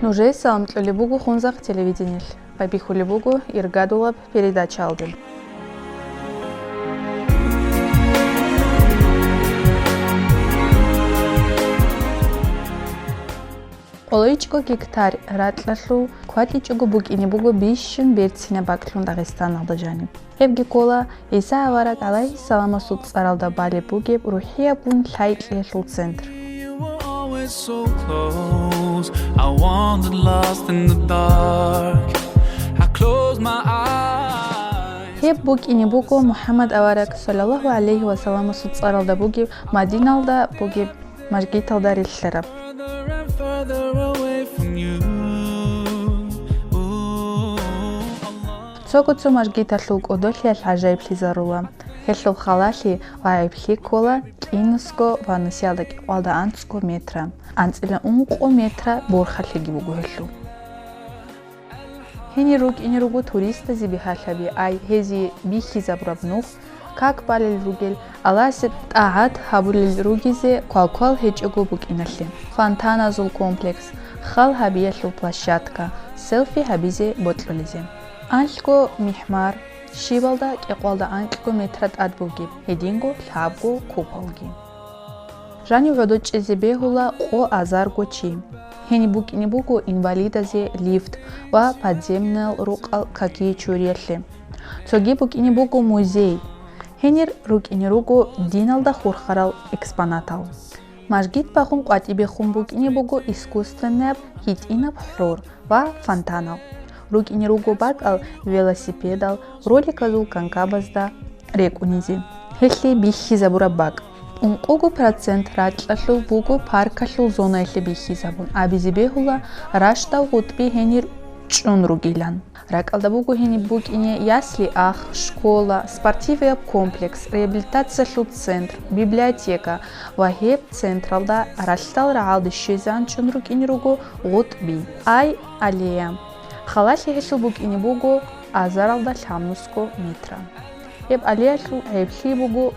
Нуже саламтлы буго хунзах телевидениел. Пайпихули буго иргадулаб передача алдым. Олоичко гектар ратлашлу кватличого букини буго бишшин берцина баклун Дагестан алдажани. Евги кола Иса аварат алайхи салама суд царалда балеб бугеб РухIияб лайтлешлу центр. So close, I wandered lost in the dark. I closed my eyes. Хеб букини буго Мухаммад аварак саллаллаху алейхи ва саллама суд царалда бугеб Мадиналда бугеб Маргиталда риллераб. Цогоцо Маргиталук одолхиал ажайбли зарула. Хеллов халахи вайбли кола кинско ванусялдаг олда анцко метра. Анцила унко метра борхалхиги бугу хеллу. Хени рук инеругу туриста зибихалхаби ай хези бихи забрабнух. Как балел ругел аласет аат хабулел ругизе квал хечогу бук иналли. Фонтаназул комплекс, хал хабиялу площадка, селфи хабизе ботлолизе. Анлко михмар Шивалда кеқвалда анклко метрат адбуги, единго лабго купалги. Жани водоч эзебегула о азарго чи. Хени букини бугу инвалидазе лифт ва подземнел рукал какие чурелли. Цоги букини бугу музей. Хенер рукини ругу диналда хурхарал экспонатал. Мажгит пахум кватибе хум букини бугу искусственнеб хитинаб хрур ва фонтанал. Рукини ругу бакал велосипедал, роликазул канкабазда рекунизи. Хелли бихи забура бак. Ункогу процент ратлашлу бугу паркашлу зона хелли бихи забун. Абизибехула раштау гутби хенир чун ругилан. Ракалда бугу хени букини ясли ах, школа, спортивный комплекс, реабилитациялу центр, библиотека, вахеб централда раштал раалды шезан чун рукини ругу гутби. Ай алея. Халахи хешу букини бугу азаралда лямнуско метра. Еб алеяшу айбхи бугу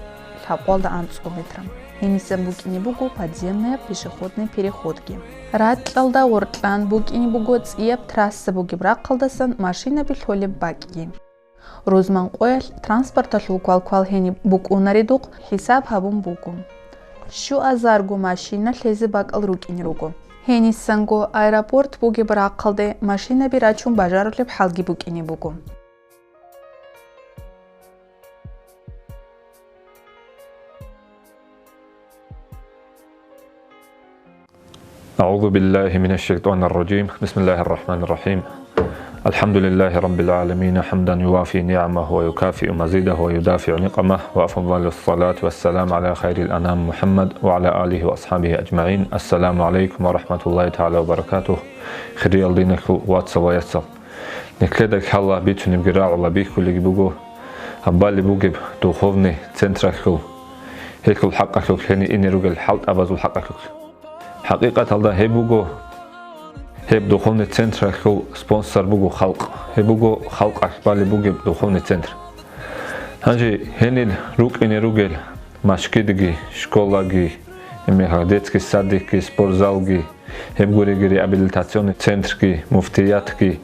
лапалда анцко метра. Хенисен букини бугу подземные пешеходные переходки. Ратлалда ортлан букини бугу цъеб трасса буги бракалдасан машина билхолеб баки. Розман qoyal транспорталу квал хени буку наридук хисаб хабун бугу. Шу азаргу машина лези бакал рукини ругу. Хенисанго аэропорт буги бракалде машина бирачун бажарлеб халги букини бугу. أعوذ بالله من الشيطان الرجيم بسم الله الرحمن الرحيم الحمد لله رب العالمين حمدا يوافي نعمه ويكافئ مزيده ويدافع نقمه وأفضل الصلاة والسلام على خير الأنام محمد وعلى آله وأصحابه أجمعين. السلام عليكم ورحمة الله تعالى وبركاته. خير دينك واتسل ويسل نكلدك حلا بيتوني بقراء الله بيك كل بوجو أبالي بوجب دخولني центр هيك الحق هني إني رجل حلت أبازو الحق حقيقة الله هبوجو هب دخولني центр спонсор бугу халк هبوجو халк أكبالي بوجب دخولني центр هنجي هني ركني رجل مشكلة شكولاجي إمي детский садик спортзалги هبغوري реабилитационный центр مفتياتки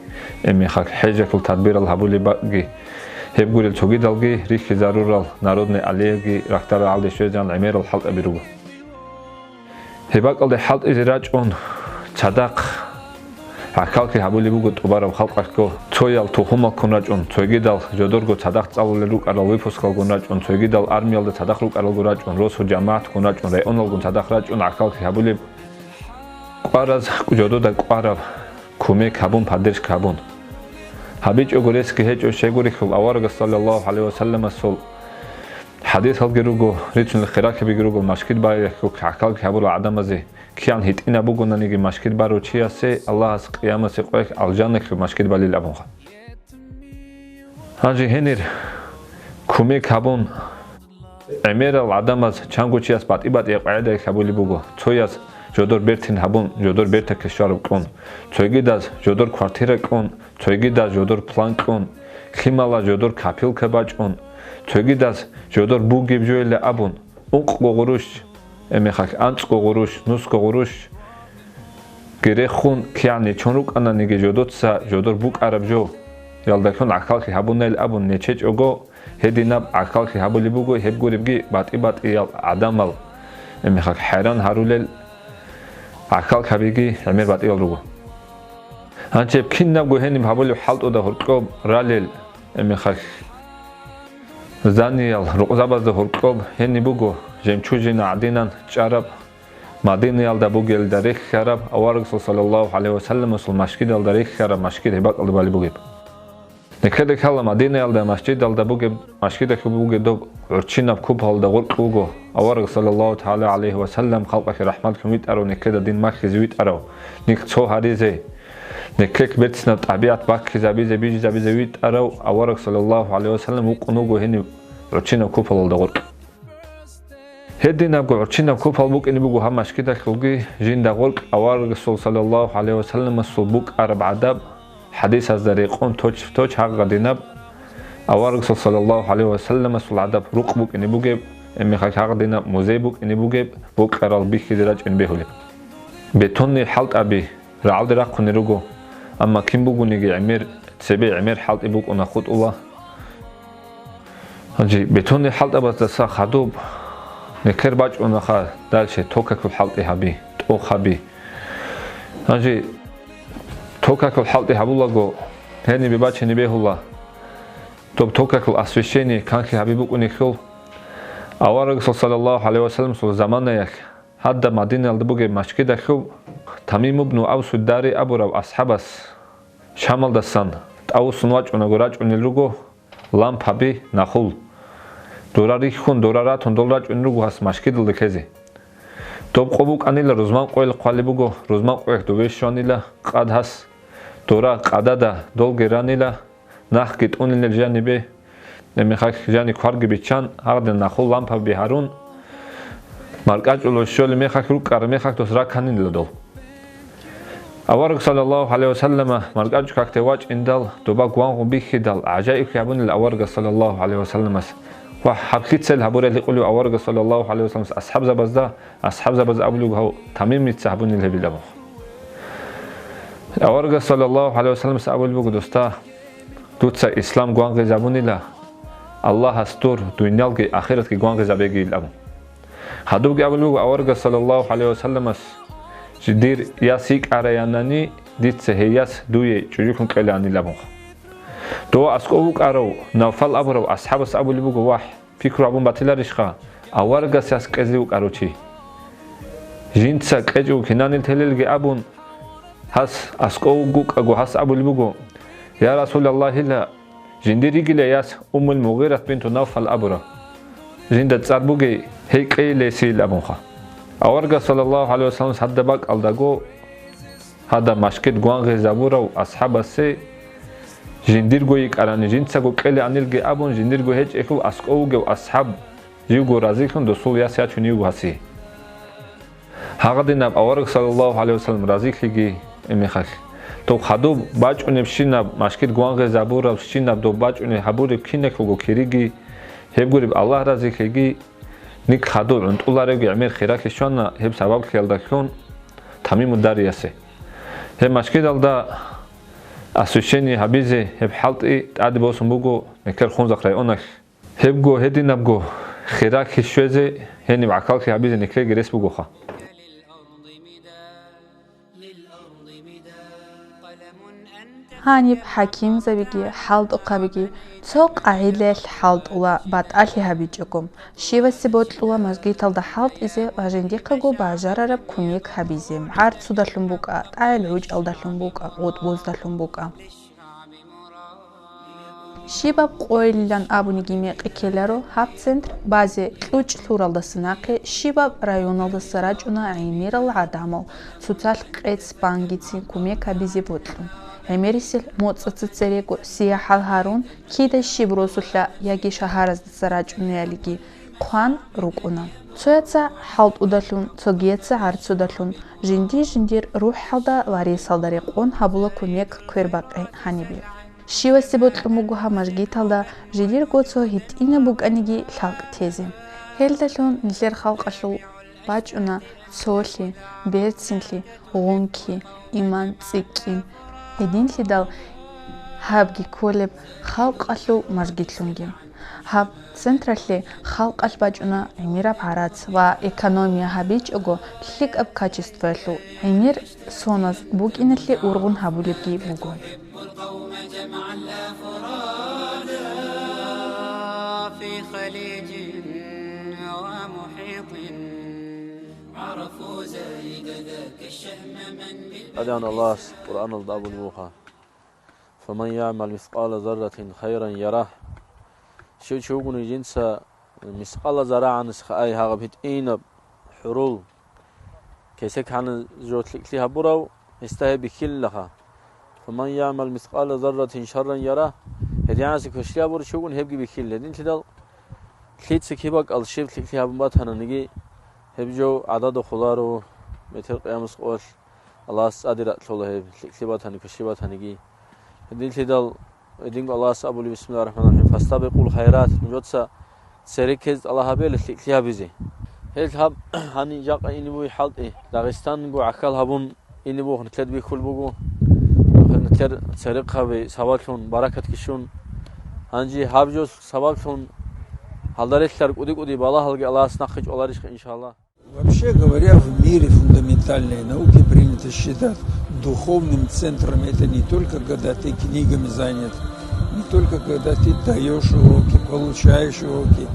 إمي حاجة التدبير الهبولي باقي هبغوري توجدالги ريخي ضرورال народный аллеяги رختار على شجان عمير الحلق بيروجو هباقل حلق إزراج أون صدق حكالك هبولي بوجو تبارو خلقكو تويال توهما كونراج أون توجدال جدورجو صدق تعول لروك على ويفوسكال كونراج أون توجدال أرميال صدق روك على كونراج أون روسو جماعة كونراج أون رأيونال كون صدق راج أون حكالك هبولي قارز جدو دا قارب كوميك هبون پادرش كابون هبيج أقوليس كهيج أشيغوري خل أوارق صلى الله عليه وسلم الصل حديث هالجروجو ريتون الخراك بيجروجو مشكل باي كحكالك هبولو عدم زي كيان هيت إنا بوجونا نيجي مشكل بارو تشيا سي الله قيامة سقوك الجنة مشكل بالي لابون هاجي هنير كوميك هبون عمير العدم از چانگو تشياس بات إبات يقعد هبولي بوجو توياس جودور بيرتين هبون جودور بيرتا كشارب كون تويجيداز جودور كوارتيرا كون تويجيداز جودور بلان كون خيمالا جودور كابيل كباج كون تويجيداز جودور بوجي بجويل أبون أنق قوروش أميخك أنت قوروش نص قوروش герехун киани чонрук ананиги жодотса жодор бук арабжо ялдакон акалхи хабунел абун нечеч ого хединаб акалхи хабули буго хебгурибги бати ял адамал эмихак хайран харулел акал хабиги эмер бати ял руго анчеп киннаб го хеним хабули халтода хуркоб ралел эмихак заниял руқзабазда хуркоб хени буго жемчужина адинан чараб Madine alda bu gel darih harab avarg sallallahu aleyhi ve sellem usul masjid alda darih harab masjid hebak alda bali bugib. Nekede kalla Madine alda masjid alda bugib masjid bugib do urchinab kub alda gurq bugo avarg sallallahu taala aleyhi ve sellem khalqak rahmat kumit aro nekede din mak zivit aro nik so harize nekek betsna tabiat bak zabize bij zabize vit aro avarg sallallahu aleyhi ve sellem uqnugo heni urchinab kub alda gurq هدينا قرشنا كوب هالبوك إني بقول هم مشكلة خلقي جين دقولك أوار الرسول صلى الله عليه وسلم الصبوك أربع عدب حديث الزريقون توج حق ديناب أوار الرسول صلى الله عليه وسلم الصل عدب رقبوك إني بقول إمي خاك حق ديناب مزيبوك إني بوك أرال بيك درج إن بيهولي بتوني حلت أبي رعال دراق نرجو أما كم بقول نيجي عمير تسبي عمير حلت إبوك وناخد الله هجي بتوني حلت أبى تسا خدوب نكر باج ونخا دالشي توكاكل حلطي هبي تو خبي هاجي توكاكل حلطي هبولاغو هني بباچ ني بهولا توكاكل освящение канки хабибук уникул аварг саллаллаху алейхи ва саллям сол заманаяк хадда мадина алдбуге машкида ху тамим ибн аус дари абурав асхабас шамалдасан таус нуач унагорач унилруго лампаби нахул دوراری خون دورارات هن دولار چون رو گوهاس مشکل دکهزی. توب قبوک آنیلا روزمان قویل قالی بگو روزمان قویک دویش شانیلا قاد هست دورا قادا دا دول گرانیلا نخ کت اونیل جانی به نمیخواد جانی کارگی بیچان هر نخول لامپا بیهارون مرکز اولوشیل میخواد رو کار میخواد دوسرا کانیلا دول. آوارگ صلی الله علیه و سلم مرکز کاکت واج اندال دوبا قوان بیخی دال عجایب خیابون آوارگ صلی الله علیه و سلم است. وحبكيت سل هبور اللي يقولوا أورج صلى الله عليه وسلم أصحاب زبزة أصحاب زبزة أبلغ هو تميم يتسحبون اللي بيلبخ أورج صلى الله عليه وسلم سأقول بقول دوستا دوتس إسلام قوانغ زبون الله الله استور دنيا الجي آخرة كي قوانغ زبيجي الأب هدوق أقول بقول أورج صلى الله عليه وسلم جدير ياسيك أرياناني ديتس هياس دوي تجيكم كلاني لبخ دو اسكوك ارو نوفل ابرو اصحاب ابو لبو واح فكر ابو باتلارشخا اورغا ساس قزيوك اروچي جينتسا قجو كنان التللغي ابون has اسكوك اغو has ابو لبو يا رسول الله لا جنديريغي لياس ام المغيرة بنت نوفل ابرو جند صربوغي هيقي لسيل ابونخا اورغا صلى الله عليه وسلم حدباك الدغو هذا مشكت غوانغ زابورو اصحاب سي جنديرغوي قراني جنساغو قلي انيلغي ابون جنديرغو هيج اكو اسكوغو اصحاب يغو رازيكون دسول ياسيا چونيغو هسي هاغديناب اورغ صلى الله عليه وسلم رازيكليغي اميخاك تو خدو باچونيب شيناب ماشكيت غوانغ زابورا شيناب دو باچوني حبوري كينكوغو كيريغي هبغوريب الله رازيكليغي نيك خدو انطولاريغي امير خيراكي شونا هب سبب كيلداكون تميم دارياسي هب ماشكيت алда освящение хабизе хеб халти ади босум буго некер хунзак районах хебго хединабго хирак хишвезе хени акал хабизе некер герес буго ха هانيب حكيم زبيجي حالد أقابيجي سوق عيلة حالد ولا باتألي هبيجكم شيء بسبوت ولا مزجي تلدا حالد إذا وجندي قجو باجرب كونيك هبيزم عرض سودلهم بوكا تعال عوج ألدلهم بوكا قط بوزدلهم بوكا شيباب قويلان أبونيجي ميقكيلارو هاب центр بازي كلوج ثورالدا سناقي شيباب رايونالدا سراجونا عيمير العدامل سوتال قيتس بانجيتسين كوميك هبيزي بوتلون عميرسل موتساتسيريكو سياحة هارون كيدا شيبروسولا ياجي شهارز سراجونا ياليجي قوان روكونا سويتسا حالد ودالون سوغيتسا عرض ودالون جندير روح حالدا واري سالداري قون هابولا كوميك كويرباقي هانيبي شيوا سيبوت لموغوها مجگي تالدا جدير غوتسو هيت إنا بوغ أنيجي لالق تيزي هيل دالون نلير خالق أشلو ბაჭუნა ცოლი, ბერცინლი, ღუნქი, იმან წიკი. ედინლიდალ ჰაბგი ქოლებ ხალყალუ მარგითლუნგი. ჰაბ ცენტრალე ხალყალ ბაჭუნა ემირა ფარაც ვა ეკონომია ჰაბიჭოგო ლიკაბ качествелу. ემირ სონას ბუკინლი ურღუნ ჰაბულებგი ბუგო. في خليج ومحيط عرفوا زي ذاك الشهم من أدعنا الله قرآن الضاب الموخى فمن يعمل مثقال ذرة خيرا يراه شو قني جنسا مثقال ذرة عن سخاي هاغبت إينب حرول كيسك عن جوت لها براو استهي بكلها فمن يعمل مثقال ذرة شرا يراه هدي عاسك وشليا بور شو قن هبقي بكل هدين تدل كليت سكيبك الشيب كلي هابمات هننجي هبجو عدد خلارو مثل قيام سقول الله سأدرى الله هب كليبات هنكشيبات هنجي هدين تدل هدين الله سأبولي بسم الله الرحمن الرحيم فاستبقوا الخيرات نجوتسا سركز الله هبيل كلي هابيزي هل هاب هني جاق إني بوي حالت إيه داغستان جو عكال هابون إني بوه نتلد بكل بوجو نتلد سرقها بسوالكون بركة كشون هنجي هابجوس سوالكون هالداريشلر قدي بالله هلقي الله سنخج الله إن شاء الله. Вообще говоря, в мире фундаментальной науки принято считать духовным центром это не только когда ты книгами занят, не только когда ты даешь уроки, получаешь уроки,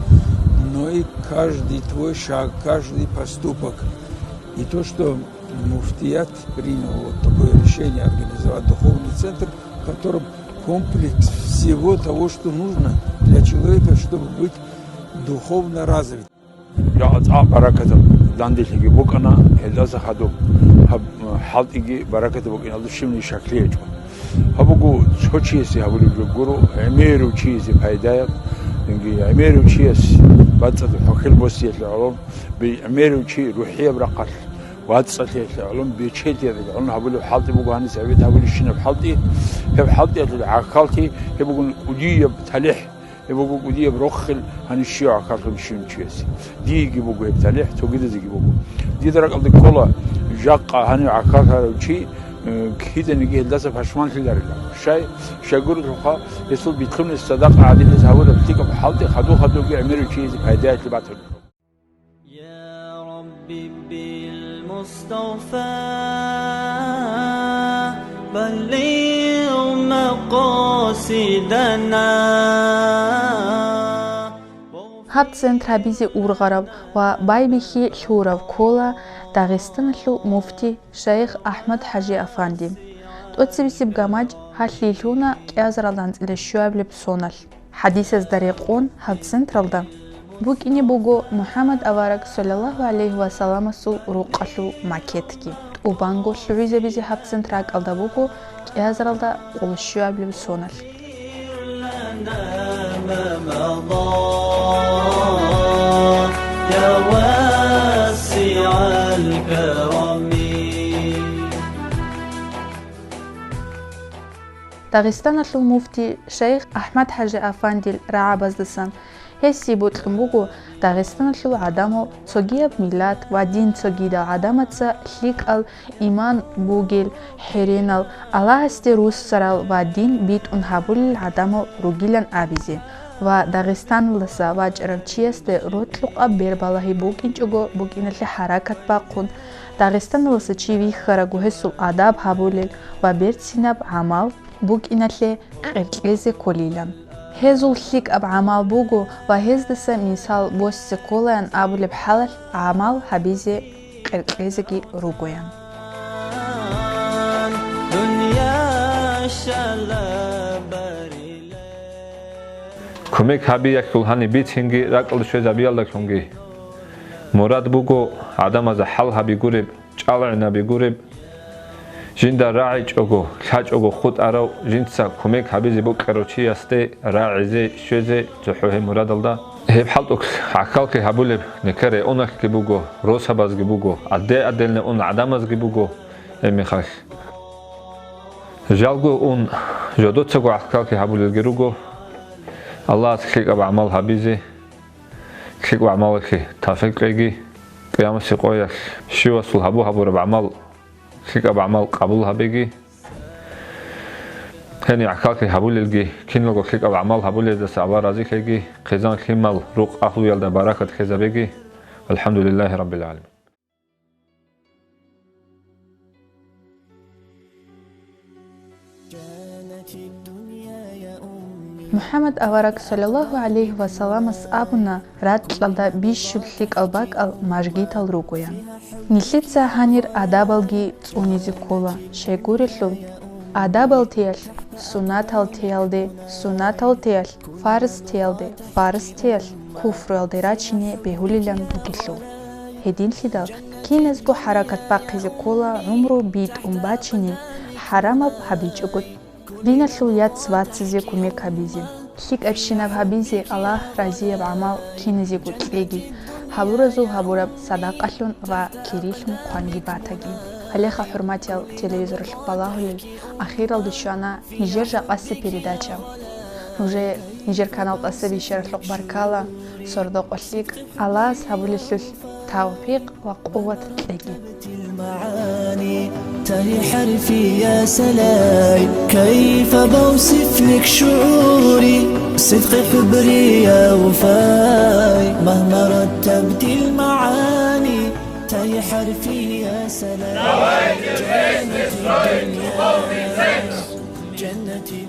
но и каждый твой шаг, каждый поступок. И то, что муфтият принял вот такое решение организовать духовный центр, в котором комплекс всего того, что нужно для человека, чтобы быть духовно развит. يا بركة لانديش يجي بوكنا هذا خدوم هب حاط يجي بركة بوكنا هذا شيء من شكليه هبوجو شو شيء هبولي بيجورو عميرو شيء فايدة نجي عميرو شيء بس الحكيل بوسية العلوم بعميرو شيء روحية برقص واتسألي العلوم بيشيتي العلوم هبولي حاطي بوجو هني سعيد هبولي شنو بحاطي هب حاطي العقالتي هبوجو وجيه بتلح يبغوا قديه بروخل هنشيع كاركم شين تشيس دي يجيبوا بتلح توجد زي يجيبوا دي درك قبل كولا جاقة هني عكاكا وشي كده نجيه للأسف هشمان في دارلا شيء قرر روحا يصل بيتلون الصداقة عادين يزهور بتيجي بحالتي خدوا يعملوا شيء زي هداية اللي بعتهم يا ربي بالمصطفى بلغ مقاصدنا هاب центра бизи ургарав ва байбихи лурав кола Дагестанлу муфти Шейх Ахмад Хаджи Афанди. Тотсибисиб гамач халлилуна кязралдан лешуаблеп сонал. Хадисез дариқун хаб централда. Букини буго Мухаммад аварак саллаллаху алейхи ва саламасу руқалу макетки. Убанго луизе бизи хаб центрак алда буго кязралда лешуаблеп сонал. يا واسع الكرم Дагестанлу муфти Шейх Ахмад Хаджи Афанди раабаздасан هسي بوتلمبوغو داغستانلو عدامو цогияб миллат ва дин цогида адамаца ликал иман бугел херенал аллахасти руссарал ва дин бит унхабул адамо ругилан абизи ва Дагестанласа ва чаравчиесте ротлуqa бербалахи букинчуго букинали харакат бақун Дагестанласа чиви харагу хесул адаб хабулел ва берцинаб амал букинали қилқизе колилан هزول ليك أب عمال بوجو وهز مثال بوس كولان أبو لبحال عمال حبيزي قرقيزكي روجويان دنيا شلبري كمك هبي يكل هني بيت هنجي ركل شوي زبيال لك هنجي مراد بوجو عدم از حل هبي قرب چالعنا بقرب جندا راعي اوغو خاج اوغو خود ارو جنسا كوميك حبيزي بو كروچي استي راعيزي شوزي تحوه مرادلدا هب حلتوك عقلكي حبولب نكري اونك كي بوغو روساباز كي بوغو ادي ادلن اون عداماز كي بوغو اميخاخ جالغو اون جودوتسغو عقلكي حبولل گيروغو الله تخيق اب عمل حبيزي خيق اعمالك تافقيغي قيام سيقويك شو وصل هبو بعمل خيك بعمل قبول هبيجي هني عكاك هبول الجي كين لو خيك بعمل هبول إذا سعبار رازي خيجي خزان خيمال روق أخو يلدا بركة خزا بيجي الحمد لله رب العالمين. محمد أورك صلى الله عليه وسلم أبونا رات لدا بيش شلك الباك المجيت الروقيا نسيت هانير أدابلجي تونيزي كولا شيغوريلو أدابل تيل سنات التيل سنات التيل فارس تيل كفر الدراتشني بهوليلان بوكيلو هدين خدال كينزغو حركة باقيزي كولا عمرو بيت باتشني حرام بحبيجوغو دينالو يات سواتسيزي كومي كابيزي شيك أبشينا بحبيزي الله رازي بعمل كينزي قلتليجي هبورزو هبورب صداقالون و كيريلهم قوانجي باتاجي عليها حرماتي التلفزيون البلاهولي أخيرا لدشانا نيجر جاقاسي передача уже نيجر канал تاسبي شرح بركالا صردو قليك الله سهبولي توفيق وقوة تلاقي المعاني تاهي حرفي يا سلاي كيف بوصف لك شعوري صدق خبري يا وفاي مهما رتبت المعاني تاهي حرفي يا سلاي جنتي